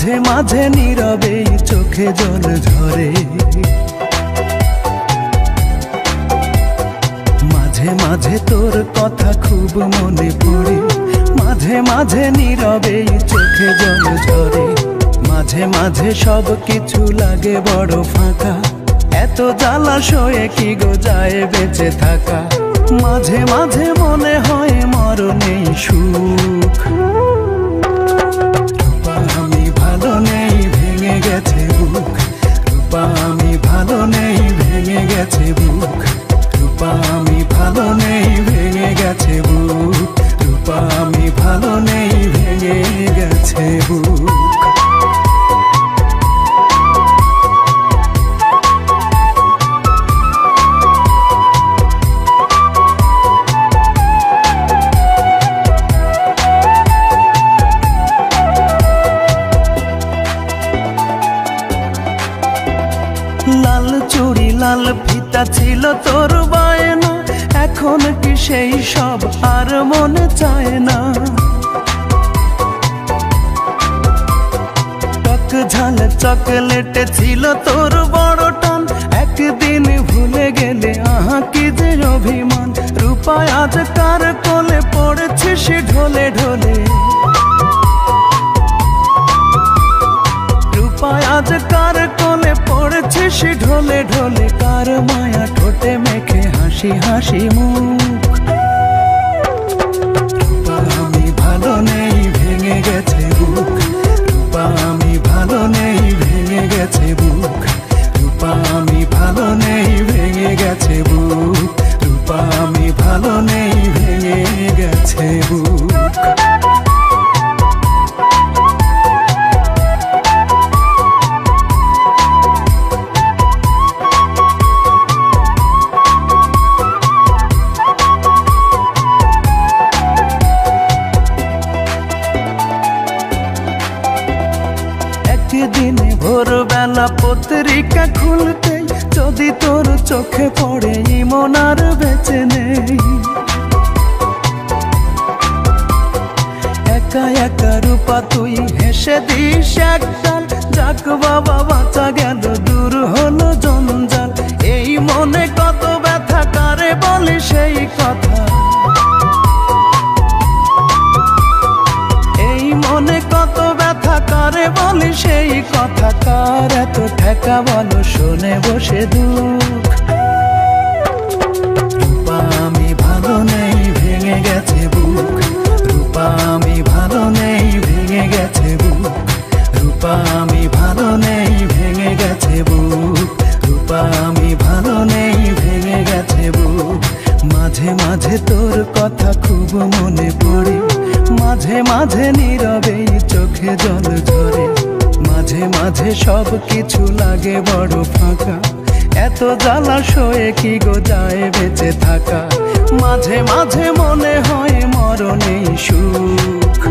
মাঝে মাঝে নীরবে চোখে জল ঝরে, মাঝে মাঝে তোর কথা খুব মনে পড়ে, মাঝে মাঝে নীরবে চোখে জল ঝরে, মাঝে মাঝে সব কিছু লাগে বড় ফাঁকা, এত জ্বালাশয়ে কি গো যায় বেঁচে থাকা, মাঝে মাঝে মনে হয় মরণেই সুখ। রূপা আমি ভালো নেই, ভেঙে গেছে বুক, রূপা আমি ভালো নেই, ভেঙে গেছে বুক, রূপা আমি ভালো নেই, ভেঙে গেছে বুক, রূপা আমি ভালো নেই, ভেঙে গেছে বুক। লাল চুড়ি লাল ফিতা ছিল তোর বায়না, এখন কি সেই সব আর মনে চায় না। টক ঝাল চকলেটে ছিল তোর বড় টান, একদিন ভুলে গেলে আহা কি যে অভিমান। রূপা আজ কার কোলে পড়েছে সে ঢলে ঢলে, রূপা আজ কার কোলে পড়েছে সে ঢলে ঢলে, কার মায়া ঠোঁটে মেখে হাসি হাসি মুখ। রূপা আমি ভালো নেই, ভেঙে গেছে বুক, রূপা আমি ভালো নেই, ভেঙে গেছে বুক, রূপা আমি ভালো নেই, ভেঙে গেছে বুক, রূপা আমি ভালো নেই, ভেঙে গেছে বুক। দিনে ভোরবেলা পত্রিকা খুলতে যদি তোর চোখে পড়ে ইমন আর বেঁচে নেই, একা একা রূপা তুই হেসে দিস একগাল, যাক বাবা বাঁচা গেল দূর হলো জঞ্জাল। এই মনে কত ব্যথা, কারে বলে সেই কথা, এই মনে কত ব্যথা, কারে বলে সেই কথা, কার এত ঠেকা বলো শোনে বসে দুঃখ। রূপা আমি ভালো নেই, ভেঙে গেছে বুক, রূপা আমি ভালো নেই, ভেঙে গেছে বুক, রূপা আমি ভালো নেই, ভেঙে গেছে বুক, রূপা আমি ভালো নেই, ভেঙে গেছে বুক। মাঝে মাঝে তোর কথা খুব মনে পড়ে, মাঝে মাঝে নীরবে চোখে জল ঝরে, মাঝে মাঝে সব কিছু লাগে বড় ফাঁকা, এত জ্বালাশয়ে কি গো যায় বেঁচে থাকা, মাঝে মাঝে মনে হয় মরণেই সুখ।